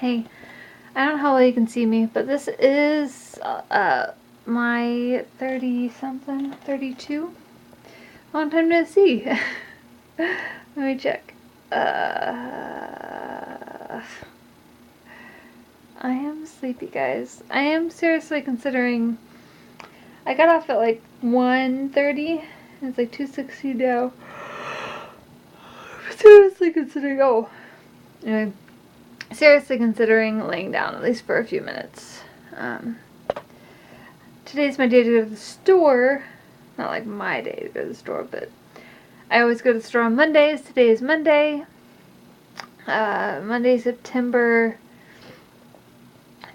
Hey, I don't know how well you can see me, but this is my 30-something, 32. Long time no see. Let me check. I am sleepy, guys. I am seriously considering. I got off at like 1:30. It's like 2:60 now. Seriously considering. Oh, anyway. Seriously considering laying down at least for a few minutes. Today's my day to go to the store. Not like my day to go to the store, but I always go to the store on Mondays. Today is Monday. Monday, September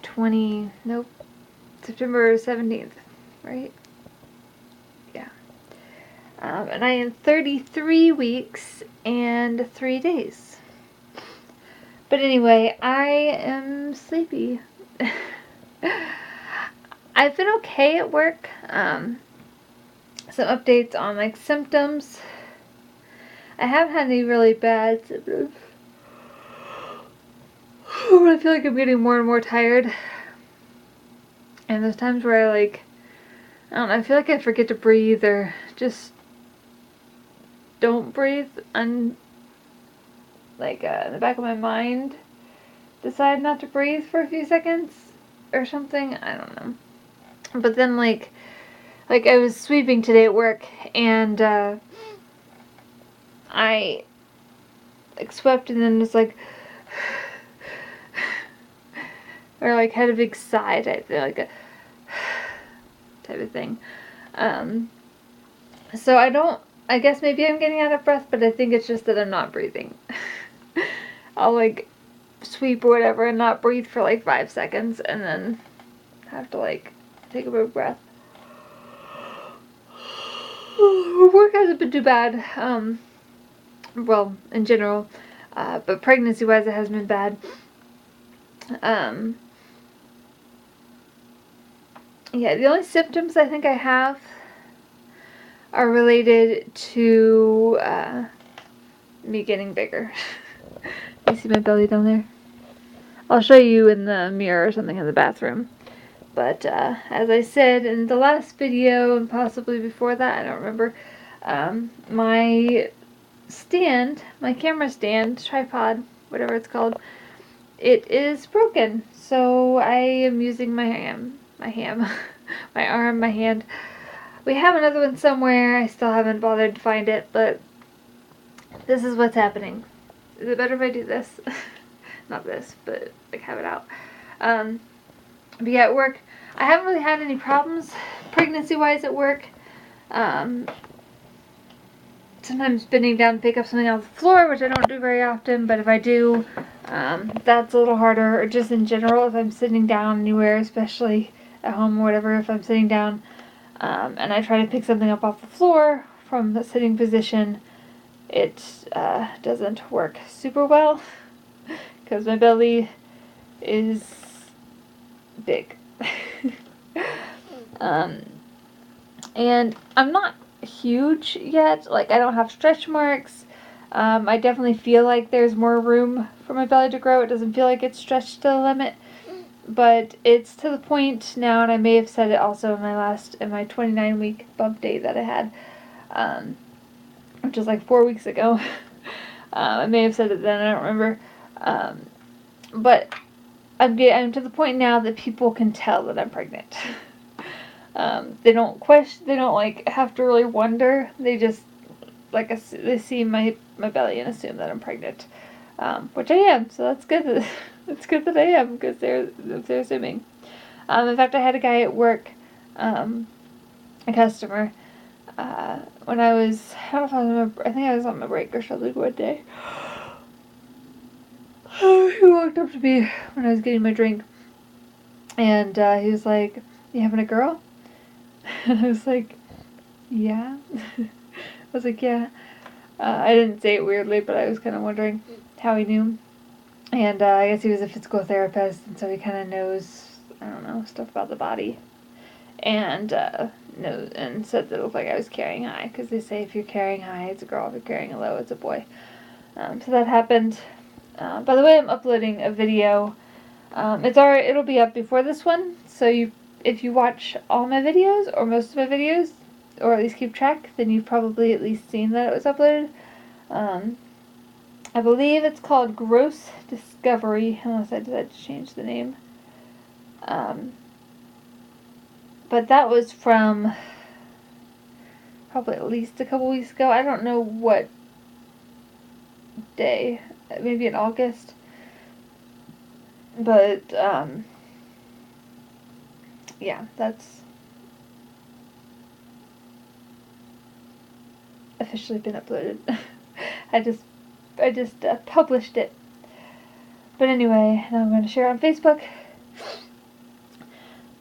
17th, right? Yeah. And I am 33 weeks and 3 days. But anyway, I am sleepy. I've been okay at work. Some updates on like symptoms. I haven't had any really bad symptoms. I feel like I'm getting more and more tired. And there's times where I don't know, I feel like I forget to breathe or just don't breathe. In the back of my mind, decide not to breathe for a few seconds or something. I don't know. But then like I was sweeping today at work and I swept and then just or had a big sigh type thing, like a type of thing. So I guess maybe I'm getting out of breath, but I think it's just that I'm not breathing. I'll sweep or whatever and not breathe for 5 seconds and then have to take a big breath. Work hasn't been too bad, well, in general, but pregnancy-wise it hasn't been bad. Yeah, the only symptoms I think I have are related to me getting bigger. You see my belly down there? I'll show you in the mirror or something in the bathroom. But as I said in the last video, and possibly before that, I don't remember, my stand, my camera stand, tripod, whatever it's called, it is broken. So I am using my arm, my hand. We have another one somewhere. I still haven't bothered to find it, but this is what's happening. Is it better if I do this? Not this, but have it out. But yeah, at work, I haven't really had any problems pregnancy-wise at work. Sometimes bending down to pick up something off the floor, which I don't do very often, but if I do, that's a little harder. Or just in general, if I'm sitting down anywhere, especially at home or whatever, if I'm sitting down and I try to pick something up off the floor from the sitting position, it doesn't work super well because my belly is big. And I'm not huge yet. I don't have stretch marks. I definitely feel like there's more room for my belly to grow. It doesn't feel like it's stretched to the limit, but it's to the point now, and I may have said it also in my 29-week bump date that I had, which was 4 weeks ago. I may have said it then, I don't remember. But I'm to the point now that people can tell that I'm pregnant. They don't question, they don't have to really wonder. They just they see my belly and assume that I'm pregnant, which I am. So that's good. It's good that I am because they're assuming. In fact, I had a guy at work, a customer, when I don't know if I remember. I think I was on my break or something one day. He walked up to me when I was getting my drink, and he was like, "You having a girl?" And I was like, "Yeah." I was like, "Yeah." I didn't say it weirdly, but I was kind of wondering how he knew. And I guess he was a physical therapist, and so he kind of knows, I don't know, stuff about the body. And and said that it looked like I was carrying high, because they say if you're carrying high, it's a girl. If you're carrying low, it's a boy. So that happened. By the way, I'm uploading a video It'll be up before this one, so if you watch all my videos, or most of my videos, or at least keep track, then you've probably at least seen that it was uploaded. I believe it's called Gross Discovery, unless I decide to change the name. But that was from probably at least a couple weeks ago. I don't know what day, maybe in August. But, yeah, that's officially been uploaded. I just published it. But anyway, now I'm going to share it on Facebook.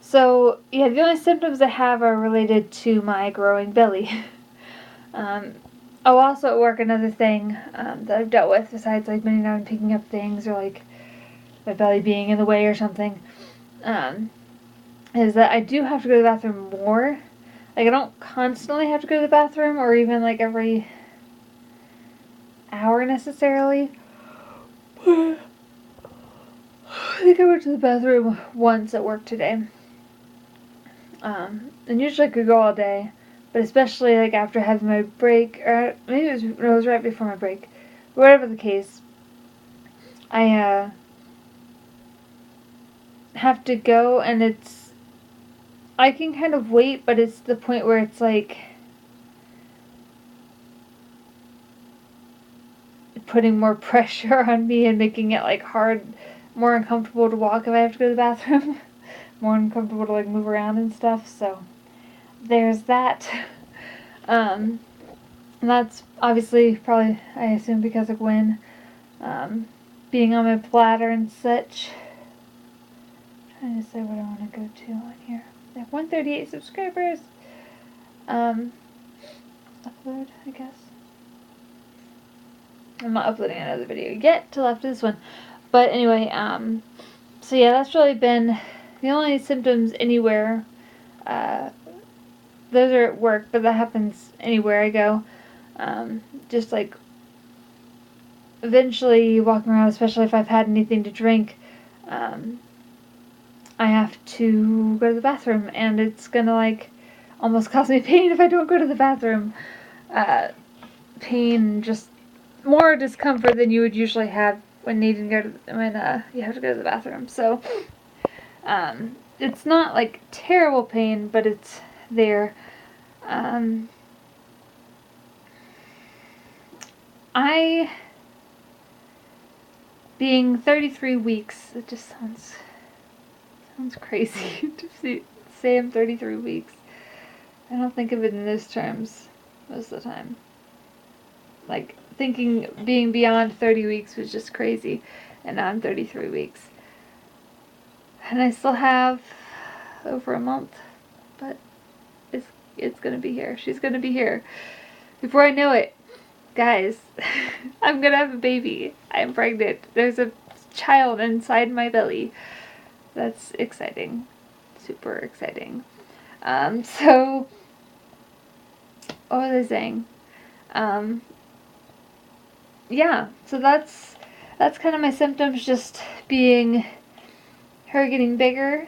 So, yeah, the only symptoms I have are related to my growing belly. Also at work, another thing that I've dealt with, besides like bending down and picking up things, or like my belly being in the way or something, is that I do have to go to the bathroom more. Like, I don't constantly have to go to the bathroom, or even like every hour necessarily. I think I went to the bathroom once at work today. And usually I could go all day, but especially like after having my break, or maybe it was right before my break. Whatever the case, I have to go, and I can kind of wait, but it's the point where it's like putting more pressure on me and making it like more uncomfortable to walk if I have to go to the bathroom. More uncomfortable to like move around and stuff, so there's that. And that's obviously probably, I assume, because of Gwen being on my bladder and such. I'm trying to decide what I want to go to on here. I have 138 subscribers. Upload, I guess. I'm not uploading another video yet till after this one. But anyway, so yeah, that's really been the only symptoms anywhere. Those are at work, but that happens anywhere I go. Just like eventually walking around, especially if I've had anything to drink, I have to go to the bathroom, and it's gonna like almost cause me pain if I don't go to the bathroom. Pain, just more discomfort than you would usually have when needing to go to when you have to go to the bathroom. So it's not like terrible pain, but it's there. Being 33 weeks, it just sounds crazy to say I'm 33 weeks. I don't think of it in those terms most of the time. Like, thinking being beyond 30 weeks was just crazy, and now I'm 33 weeks. And I still have over a month, but it's gonna be here. She's gonna be here. Before I know it, guys, I'm gonna have a baby. I'm pregnant. There's a child inside my belly. That's exciting. Super exciting. So, what was I saying? Yeah, so that's kind of my symptoms, just being her getting bigger,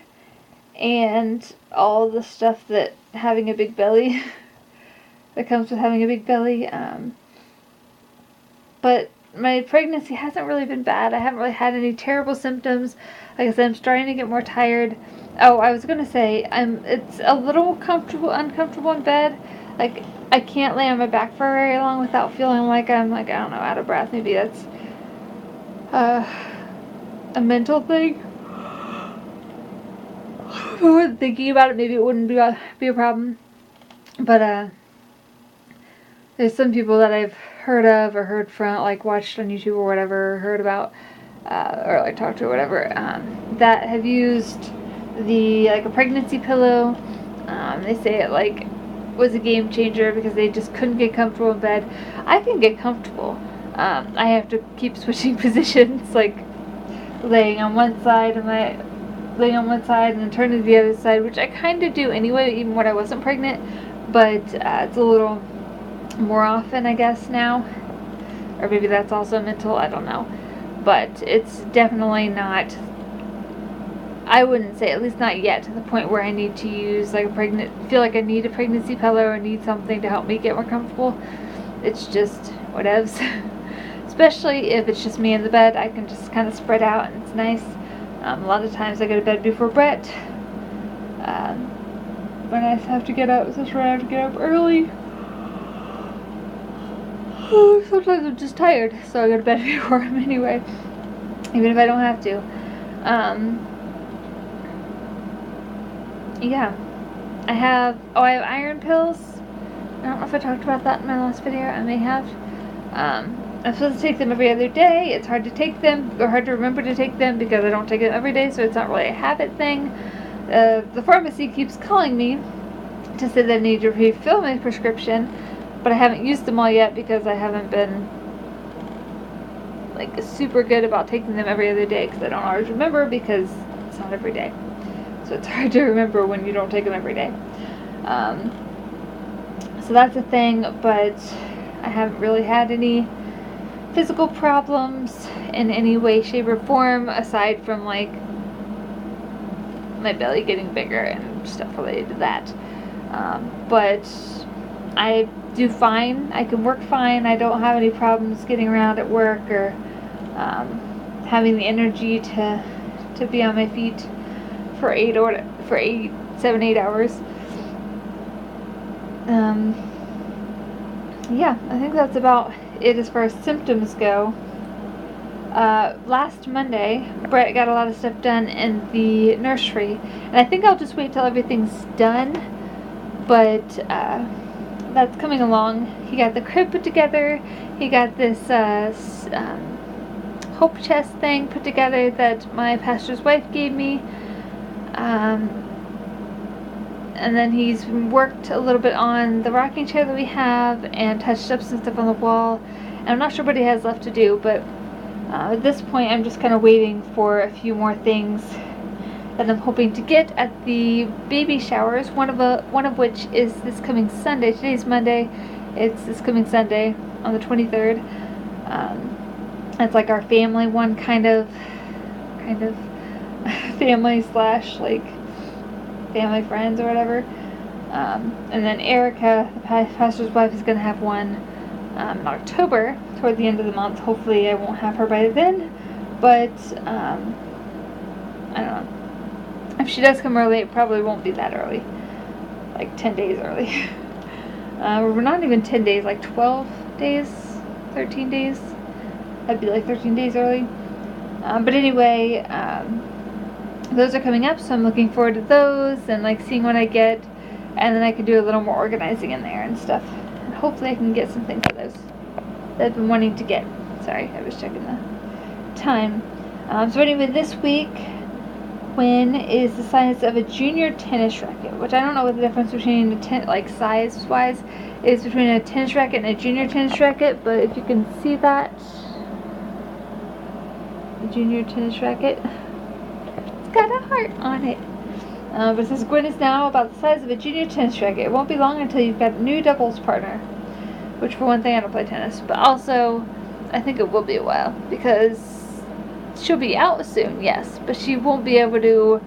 and all the stuff that having a big belly that comes with having a big belly. But my pregnancy hasn't really been bad. I haven't really had any terrible symptoms. Like I said, I'm starting to get more tired. Oh, I was gonna say, it's a little uncomfortable in bed. Like, I can't lay on my back for very long without feeling like I'm, like, I don't know, out of breath. Maybe that's a mental thing. If I wasn't thinking about it, maybe it wouldn't be a problem. But there's some people that I've heard of or heard from, like watched on YouTube or whatever, or heard about, or like talked to or whatever, that have used a pregnancy pillow. They say it like was a game changer because they just couldn't get comfortable in bed. I can get comfortable. I have to keep switching positions, like laying on one side and then turning to the other side, which I kind of do anyway, even when I wasn't pregnant. But it's a little more often, I guess, now. Or maybe that's also mental, I don't know. But it's definitely not I wouldn't say, at least not yet, to the point where I need to use like feel like I need a pregnancy pillow or need something to help me get more comfortable. It's just whatevs. Especially if it's just me in the bed, I can just kind of spread out and it's nice. A lot of times I go to bed before Brett. When I have to get up, especially when I have to get up early. Sometimes I'm just tired, so I go to bed before him anyway, even if I don't have to. Yeah, I have iron pills. I don't know if I talked about that in my last video. I may have. I'm supposed to take them every other day. It's hard to take them, or hard to remember to take them, because I don't take them every day, so it's not really a habit thing. The pharmacy keeps calling me to say that I need to refill my prescription, but I haven't used them all yet because I haven't been like super good about taking them every other day, because I don't always remember, because it's not every day. So it's hard to remember when you don't take them every day. So that's a thing, but I haven't really had any physical problems in any way, shape, or form, aside from like my belly getting bigger and stuff related to that. But I do fine. I can work fine. I don't have any problems getting around at work or having the energy to be on my feet for 8 hours. Yeah, I think that's about it as far as symptoms go. Last Monday, Brett got a lot of stuff done in the nursery, and I think I'll just wait till everything's done, but that's coming along. He got the crib put together. He got this hope chest thing put together that my pastor's wife gave me. And then he's worked a little bit on the rocking chair that we have and touched up some stuff on the wall. And I'm not sure what he has left to do, but at this point I'm just kind of waiting for a few more things that I'm hoping to get at the baby showers, one of which is this coming Sunday. Today's Monday. It's this coming Sunday on the 23rd. It's like our family one, kind of family slash like family friends or whatever. And then Erica, the pastor's wife, is going to have one in October, toward the end of the month. Hopefully I won't have her by then, but I don't know. If she does come early, it probably won't be that early, like 10 days early. We're not even 10 days, like 12 days, 13 days. That'd be like 13 days early. But anyway, those are coming up, so I'm looking forward to those and like seeing what I get, and then I can do a little more organizing in there and stuff, and hopefully I can get some things for those that I've been wanting to get. Sorry, I was checking the time. So anyway, this week, when is the size of a junior tennis racket, which I don't know what the difference between like size wise is between a tennis racket and a junior tennis racket, but if you can see that, a junior tennis racket, got a heart on it. But it says Gwen is now about the size of a junior tennis racket. It won't be long until you've got a new doubles partner. Which, for one thing, I don't play tennis. But also, I think it will be a while. Because she'll be out soon, yes. But she won't be able to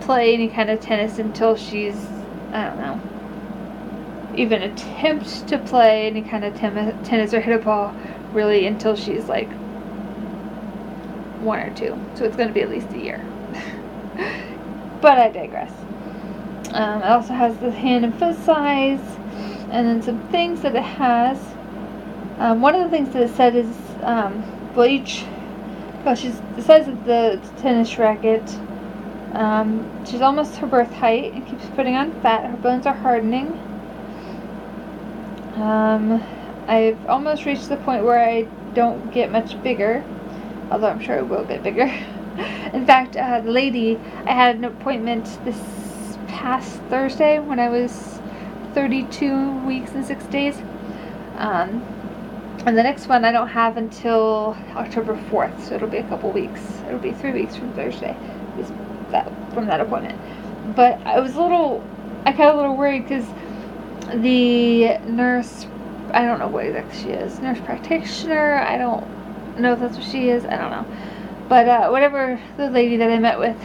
play any kind of tennis until she's, I don't know, even attempt to play any kind of tennis or hit a ball, really, until she's like 1 or 2. So it's going to be at least a year. But I digress. It also has the hand and foot size, and then some things that it has. One of the things that it said is, she's the size of the tennis racket. She's almost her birth height and keeps putting on fat. Her bones are hardening. I've almost reached the point where I don't get much bigger, although I'm sure it will get bigger. In fact, the lady, I had an appointment this past Thursday when I was 32 weeks and 6 days. And the next one I don't have until October 4th, so it'll be a couple weeks. It'll be 3 weeks from Thursday, from that appointment. But I got a little worried because the nurse, I don't know what exactly she is, nurse practitioner, I don't know if that's what she is, I don't know. But whatever the lady that I met with,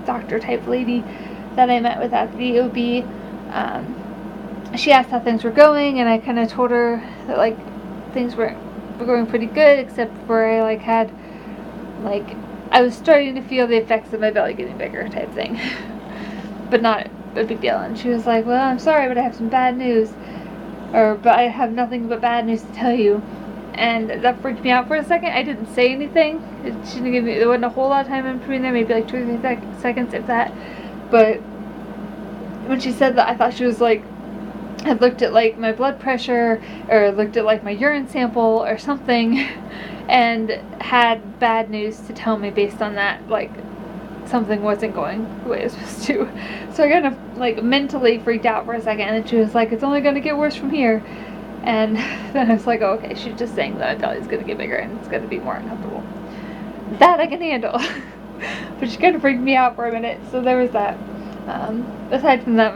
doctor type lady that I met with at the OB, she asked how things were going, and I kind of told her that like things were going pretty good, except for I I was starting to feel the effects of my belly getting bigger type thing, but not a big deal. And she was like, well, I'm sorry, but I have some bad news, but I have nothing but bad news to tell you. And that freaked me out for a second. I didn't say anything. She didn't give me, there wasn't a whole lot of time in between there, maybe like 2 or 3 seconds, if that. But when she said that, I thought she was like, had looked at like my blood pressure, or looked at like my urine sample or something, and had bad news to tell me based on that, like something wasn't going the way it was supposed to. So I kind of like mentally freaked out for a second, and she was like, it's only going to get worse from here. And then I was like, oh, okay, she's just saying that my belly's going to get bigger and it's going to be more uncomfortable. That I can handle. But she kind of freaked me out for a minute, so there was that. Aside from that,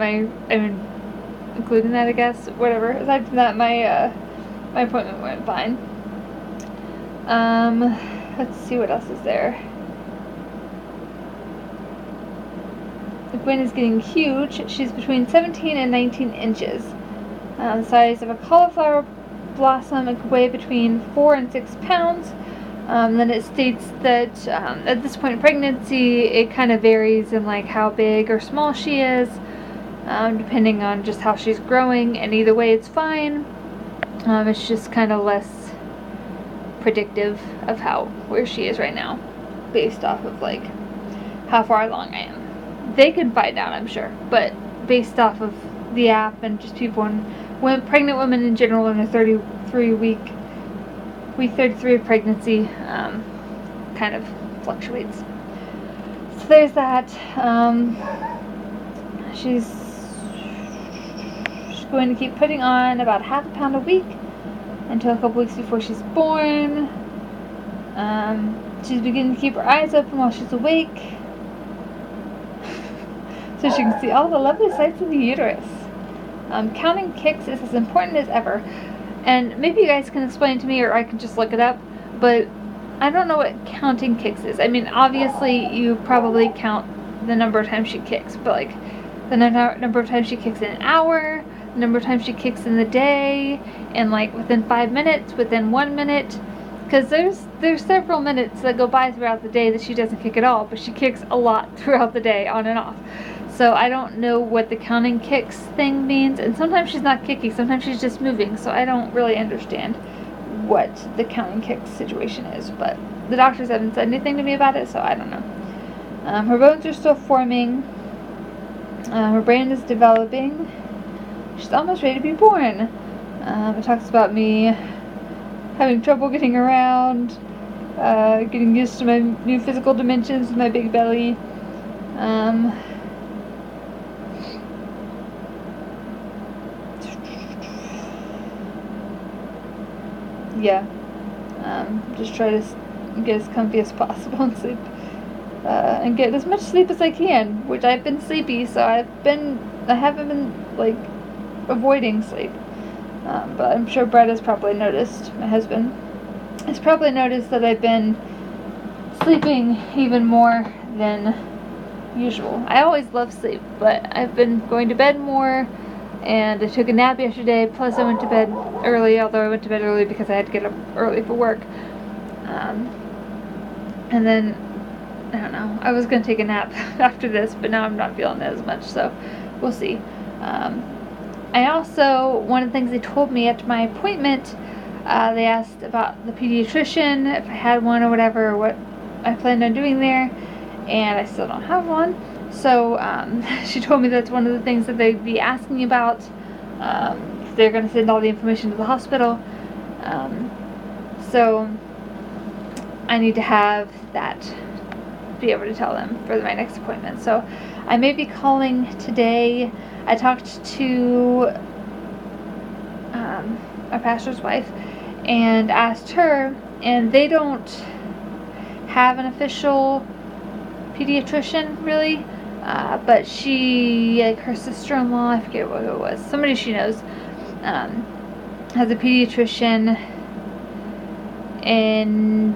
including that, I guess, whatever. Aside from that, my appointment went fine. Let's see what else is there. Gwen is getting huge. She's between 17 and 19 inches. The size of a cauliflower blossom. It could weigh between 4 and 6 pounds. Then it states that at this point in pregnancy, it kind of varies in like how big or small she is, depending on just how she's growing. And either way, it's fine. It's just kind of less predictive of where she is right now, based off of like how far along I am. They can find out, I'm sure, but based off of the app and just people and pregnant women in general in a week 33 of pregnancy, kind of fluctuates. So there's that. She's going to keep putting on about half a pound a week until a couple weeks before she's born. She's beginning to keep her eyes open while she's awake, so she can see all the lovely sights of the uterus. Counting kicks is as important as ever. And maybe you guys can explain to me, or I can just look it up, but I don't know what counting kicks is. I mean, obviously you probably count the number of times she kicks, but like the number of times she kicks in an hour, the number of times she kicks in the day, and like within 5 minutes, within 1 minute, because there's several minutes that go by throughout the day that she doesn't kick at all, but she kicks a lot throughout the day, on and off. So I don't know what the counting kicks thing means, and sometimes she's not kicking, sometimes she's just moving, so I don't really understand what the counting kicks situation is, but the doctors haven't said anything to me about it, so I don't know. Her bones are still forming, her brain is developing, she's almost ready to be born. It talks about me having trouble getting around, getting used to my new physical dimensions with my big belly. Yeah, just try to get as comfy as possible and sleep, and get as much sleep as I can, which I've been sleepy, so I haven't been like avoiding sleep, but I'm sure Brett has probably noticed, my husband has probably noticed that I've been sleeping even more than usual. I always love sleep, but I've been going to bed more. And I took a nap yesterday, plus I went to bed early, although I went to bed early because I had to get up early for work. And then, I don't know, I was going to take a nap after this, but now I'm not feeling it as much, so we'll see. I also, one of the things they told me at my appointment, they asked about the pediatrician, if I had one or whatever, or what I planned on doing there, and I still don't have one. So she told me that's one of the things that they'd be asking about. They're going to send all the information to the hospital. So I need to have that, be able to tell them for my next appointment. So I may be calling today. I talked to a pastor's wife and asked her, and they don't have an official pediatrician really. But she, like her sister-in-law, I forget what it was, somebody she knows, has a pediatrician in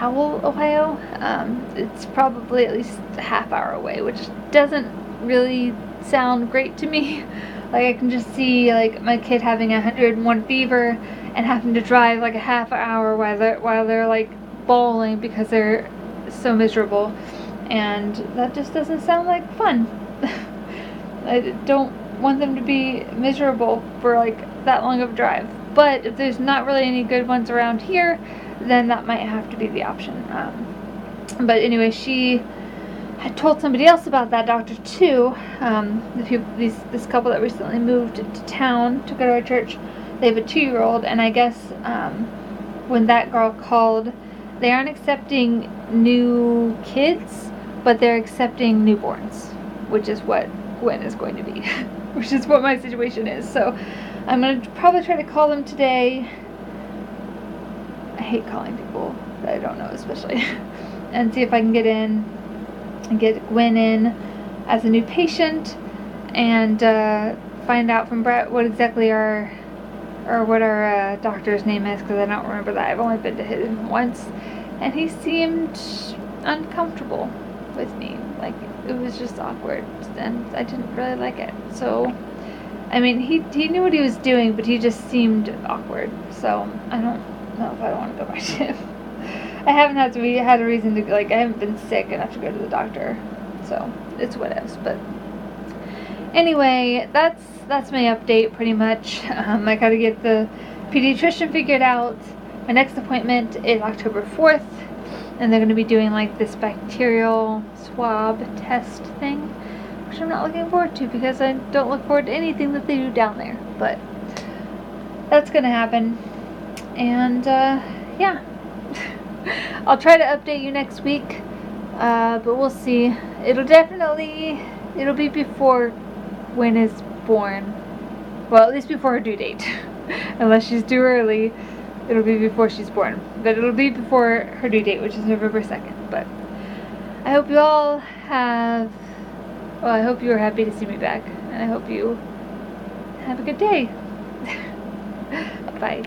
Howell, Ohio. It's probably at least a half hour away, which doesn't really sound great to me. Like, I can just see like my kid having 101 fever and having to drive like a half hour while they're like bawling because they're so miserable, and that just doesn't sound like fun. I don't want them to be miserable for like that long of a drive. But if there's not really any good ones around here, then that might have to be the option. But anyway, she had told somebody else about that doctor too. This couple that recently moved to town to go to our church, they have a 2-year-old, and I guess when that girl called, they aren't accepting new kids, but they're accepting newborns, which is what Gwen is going to be, which is what my situation is. So I'm going to probably try to call them today. I hate calling people that I don't know, especially, and see if I can get in and get Gwen in as a new patient, and find out from Brett what exactly what our doctor's name is, because I don't remember that. I've only been to him once, and he seemed uncomfortable with me. Like, it was just awkward, and I didn't really like it. So, I mean, he knew what he was doing, but he just seemed awkward. So I don't know if I want to go back to him. I haven't had a reason to, like, I haven't been sick enough to go to the doctor, so it's whatevs. But anyway, that's my update pretty much. I gotta get the pediatrician figured out. My next appointment is October 4th, and they're gonna be doing like this bacterial swab test thing, which I'm not looking forward to because I don't look forward to anything that they do down there. But that's gonna happen, and yeah. I'll try to update you next week, but we'll see. It'll be before Gwen is born. Well, at least before her due date. Unless she's due early, it'll be before she's born. But it'll be before her due date, which is November 2nd. But I hope you all I hope you are happy to see me back. And I hope you have a good day. Bye.